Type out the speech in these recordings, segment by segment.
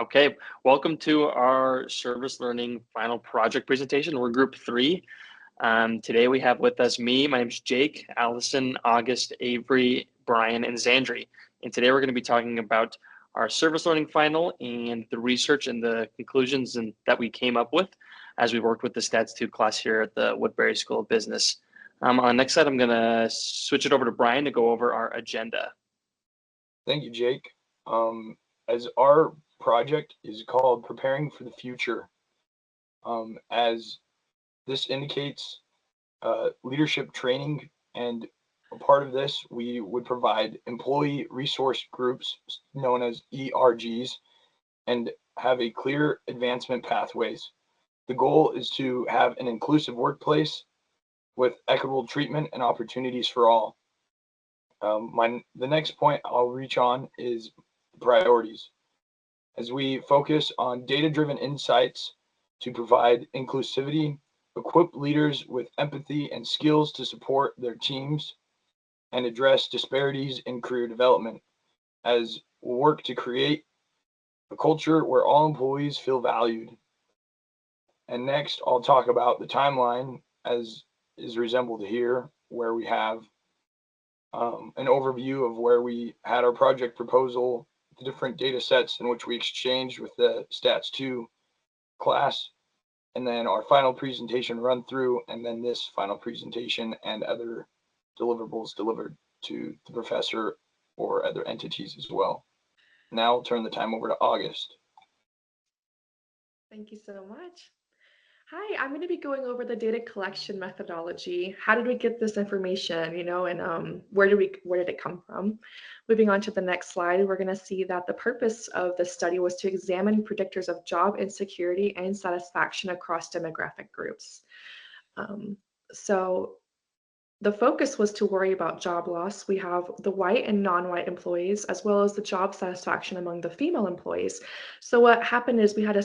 Okay, welcome to our service learning final project presentation. We're group three. Today we have with us my name's Jake, Allison, August, Avery, Brian, and Zandri. And today we're going to be talking about our service learning final and the research and the conclusions that we came up with as we worked with the Stats 2 class here at the Woodbury School of Business. On the next slide, I'm going to switch it over to Brian to go over our agenda. Thank you, Jake. As our project is called Preparing for the Future, as this indicates leadership training, and a part of this, we would provide employee resource groups known as ERGs and have a clear advancement pathways. The goal is to have an inclusive workplace with equitable treatment and opportunities for all. The next point I'll reach on is priorities. As we focus on data-driven insights to provide inclusivity, equip leaders with empathy and skills to support their teams, and address disparities in career development, as we work to create a culture where all employees feel valued. And next, I'll talk about the timeline as is resembled here, where we have an overview of where we had our project proposal, the different data sets in which we exchanged with the Stats 2 class, and then our final presentation run through, and then this final presentation and other deliverables delivered to the professor or other entities as well. Now I'll turn the time over to August. Thank you so much. Hi, I'm going to be going over the data collection methodology. How did we get this information, and where did it come from? Moving on to the next slide, we're going to see that the purpose of the study was to examine predictors of job insecurity and satisfaction across demographic groups. So the focus was to worry about job loss. We have the white and non-white employees, as well as the job satisfaction among the female employees. So what happened is we had a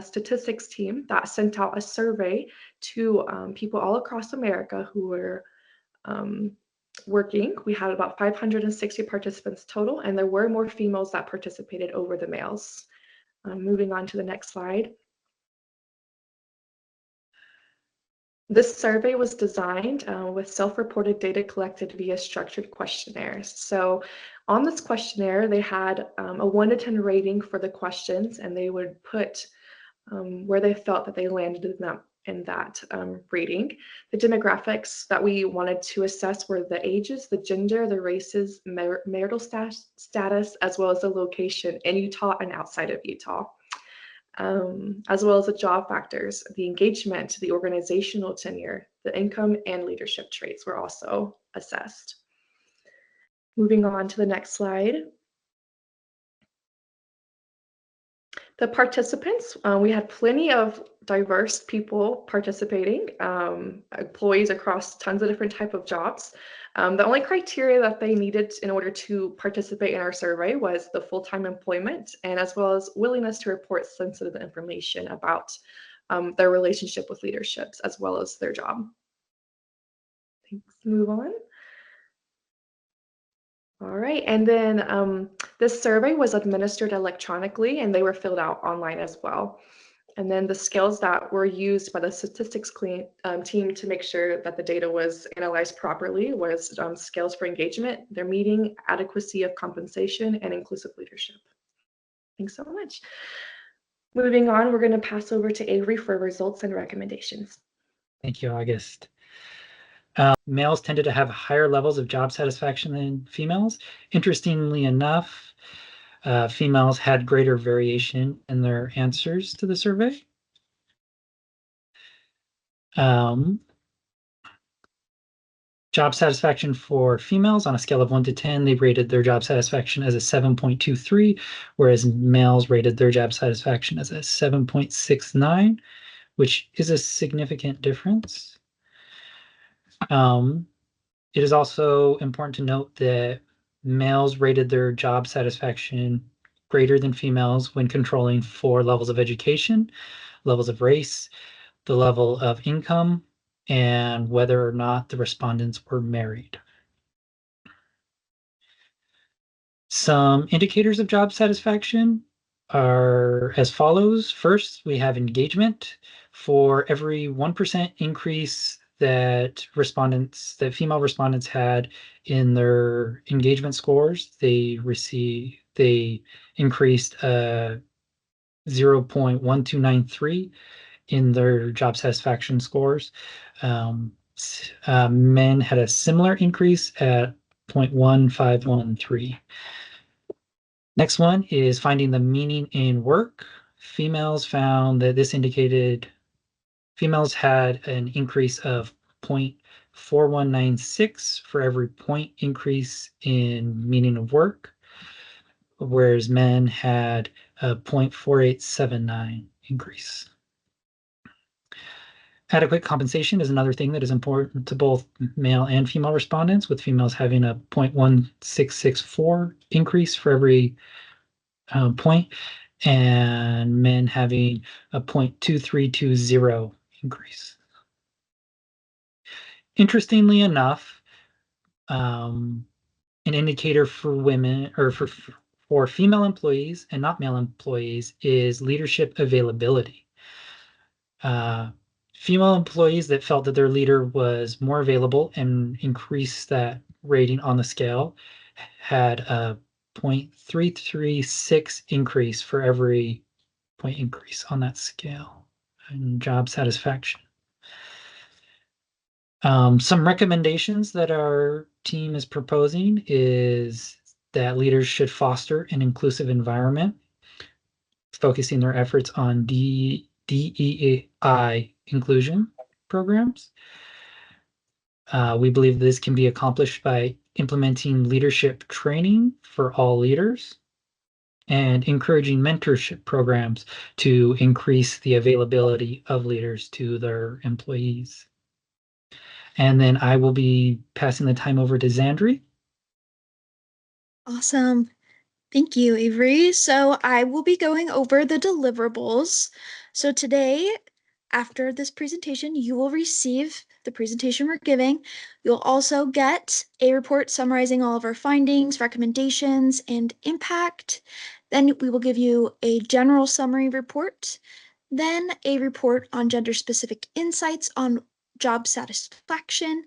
statistics team that sent out a survey to people all across America who were working. We had about 560 participants total, and there were more females that participated over the males. Moving on to the next slide. This survey was designed with self-reported data collected via structured questionnaires. So on this questionnaire, they had a 1 to 10 rating for the questions, and they would put where they felt that they landed in that rating. The demographics that we wanted to assess were the ages, the gender, the races, marital status, as well as the location in Utah and outside of Utah. As well as the job factors, the engagement, the organizational tenure, the income, and leadership traits were also assessed. Moving on to the next slide. The participants, we had plenty of diverse people participating, employees across tons of different type of jobs. The only criteria that they needed in order to participate in our survey was the full-time employment, and as well as willingness to report sensitive information about their relationship with leaderships as well as their job. Thanks. Move on. All right, and then this survey was administered electronically, and they were filled out online as well. And then the scales that were used by the statistics team to make sure that the data was analyzed properly was scales for engagement, their meeting, adequacy of compensation, and inclusive leadership. Thanks so much. Moving on, we're going to pass over to Avery for results and recommendations. Thank you, August. Males tended to have higher levels of job satisfaction than females. Interestingly enough, females had greater variation in their answers to the survey. Job satisfaction for females on a scale of 1 to 10, they rated their job satisfaction as a 7.23, whereas males rated their job satisfaction as a 7.69, which is a significant difference. It is also important to note that males rated their job satisfaction greater than females when controlling 4 levels of education, levels of race, the level of income, and whether or not the respondents were married. Some indicators of job satisfaction are as follows. First, we have engagement. For every 1% increase that female respondents had in their engagement scores, they increased 0.1293 in their job satisfaction scores. Men had a similar increase at 0.1513. Next one is finding the meaning in work. Females found that this indicated females had an increase of 0.4196 for every point increase in meaning of work, whereas men had a 0.4879 increase. Adequate compensation is another thing that is important to both male and female respondents, with females having a 0.1664 increase for every point, and men having a 0.2320 increase. Interestingly enough, an indicator for women or for female employees and not male employees is leadership availability. Female employees that felt that their leader was more available and increased that rating on the scale had a 0.336 increase for every point increase on that scale in job satisfaction. Some recommendations that our team is proposing is that leaders should foster an inclusive environment, focusing their efforts on DEI inclusion programs. We believe this can be accomplished by implementing leadership training for all leaders and encouraging mentorship programs to increase the availability of leaders to their employees. And then I will be passing the time over to Zandri. Awesome. Thank you, Avery. So I will be going over the deliverables. So today, after this presentation, you will receive the presentation we're giving. You'll also get a report summarizing all of our findings, recommendations, and impact. Then we will give you a general summary report, then a report on gender-specific insights on job satisfaction,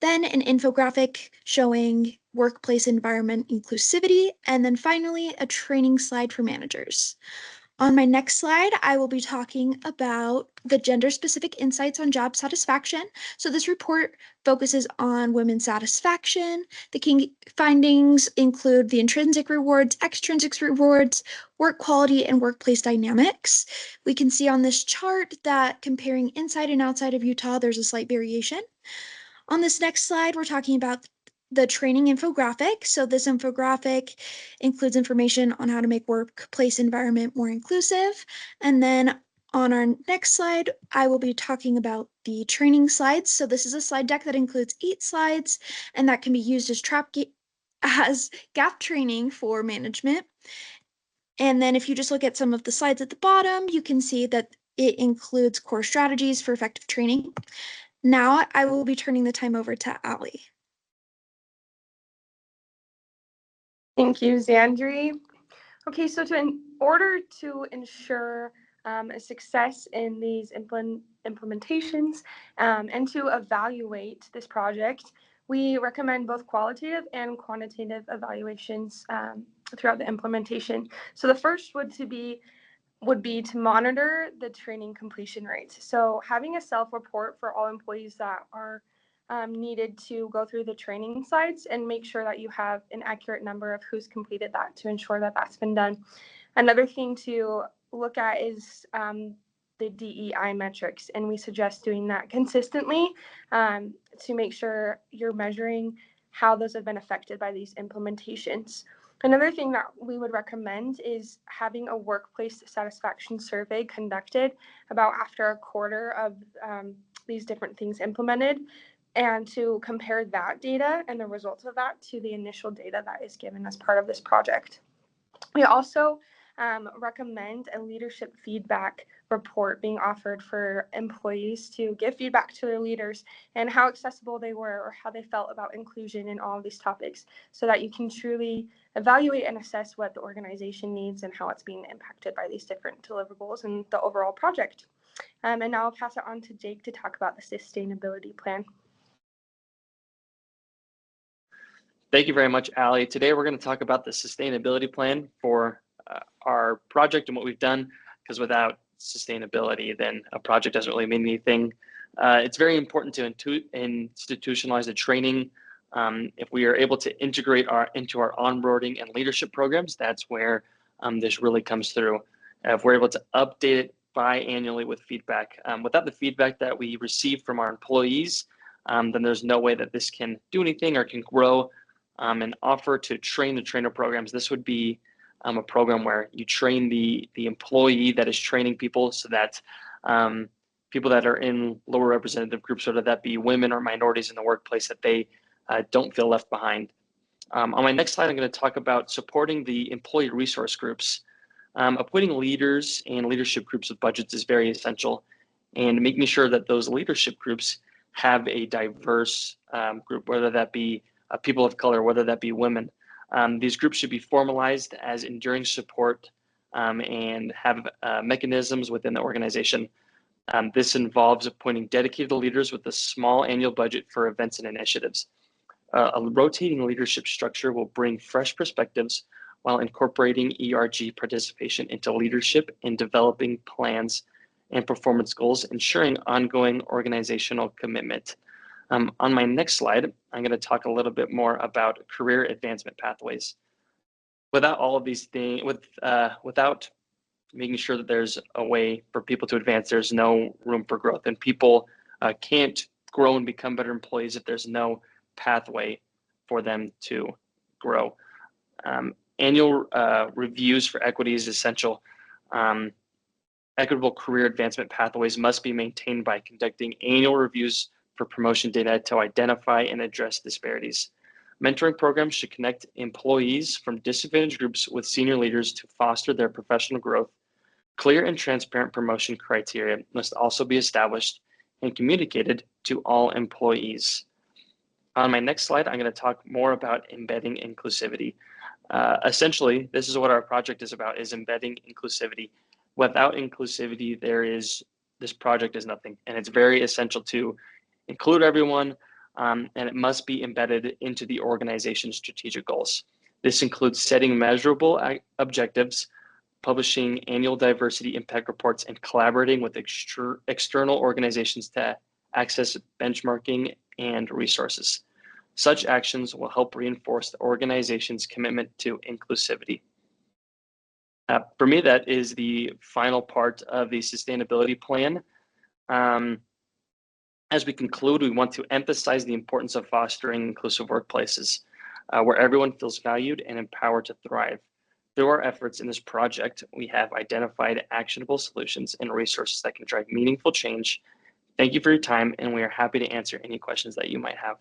then an infographic showing workplace environment inclusivity, and then finally a training slide for managers. On my next slide, I will be talking about the gender-specific insights on job satisfaction. So this report focuses on women's satisfaction. The key findings include the intrinsic rewards, extrinsic rewards, work quality, and workplace dynamics. We can see on this chart that comparing inside and outside of Utah, there's a slight variation. On this next slide, we're talking about the training infographic. So this infographic includes information on how to make workplace environment more inclusive. And then on our next slide, I will be talking about the training slides. So this is a slide deck that includes 8 slides, and that can be used as gap training for management. And then if you just look at some of the slides at the bottom, you can see that it includes core strategies for effective training. Now I will be turning the time over to Allie. Thank you, Zandri. Okay, so in order to ensure a success in these implementations and to evaluate this project, we recommend both qualitative and quantitative evaluations throughout the implementation. So the first would be to monitor the training completion rate. So having a self-report for all employees that are needed to go through the training slides and make sure that you have an accurate number of who's completed that to ensure that that's been done. Another thing to look at is the DEI metrics, and we suggest doing that consistently to make sure you're measuring how those have been affected by these implementations. Another thing that we would recommend is having a workplace satisfaction survey conducted about after a quarter of these different things implemented, and to compare that data and the results of that to the initial data that is given as part of this project. We also recommend a leadership feedback report being offered for employees to give feedback to their leaders and how accessible they were or how they felt about inclusion in all of these topics, so that you can truly evaluate and assess what the organization needs and how it's being impacted by these different deliverables and the overall project. And now I'll pass it on to Jake to talk about the sustainability plan. Thank you very much, Allie. Today we're going to talk about the sustainability plan for our project and what we've done, because without sustainability, then a project doesn't really mean anything. It's very important to institutionalize the training. If we are able to integrate into our onboarding and leadership programs, that's where this really comes through. If we're able to update it biannually with feedback, without the feedback that we receive from our employees, then there's no way that this can do anything or can grow. And offer to train the trainer programs. This would be a program where you train the employee that is training people, so that people that are in lower representative groups, whether that be women or minorities in the workplace, that they don't feel left behind. On my next slide, I'm going to talk about supporting the employee resource groups. Appointing leaders and leadership groups with budgets is very essential, and making sure that those leadership groups have a diverse group, whether that be people of color, whether that be women. These groups should be formalized as enduring support and have mechanisms within the organization. This involves appointing dedicated leaders with a small annual budget for events and initiatives. A rotating leadership structure will bring fresh perspectives while incorporating ERG participation into leadership and developing plans and performance goals, ensuring ongoing organizational commitment. On my next slide, I'm going to talk a little bit more about career advancement pathways. Without all of these things, without making sure that there's a way for people to advance, there's no room for growth. And people can't grow and become better employees if there's no pathway for them to grow. Annual reviews for equity is essential. Equitable career advancement pathways must be maintained by conducting annual reviews for promotion data to identify and address disparities. Mentoring programs should connect employees from disadvantaged groups with senior leaders to foster their professional growth. Clear and transparent promotion criteria must also be established and communicated to all employees. On my next slide, I'm going to talk more about embedding inclusivity. Essentially, this is what our project is about, is embedding inclusivity. Without inclusivity, this project is nothing, and it's very essential to include everyone, and it must be embedded into the organization's strategic goals. This includes setting measurable objectives, publishing annual diversity impact reports, and collaborating with external organizations to access benchmarking and resources. Such actions will help reinforce the organization's commitment to inclusivity. For me, that is the final part of the sustainability plan. As we conclude, we want to emphasize the importance of fostering inclusive workplaces where everyone feels valued and empowered to thrive. Through our efforts in this project, we have identified actionable solutions and resources that can drive meaningful change. Thank you for your time, and we are happy to answer any questions that you might have.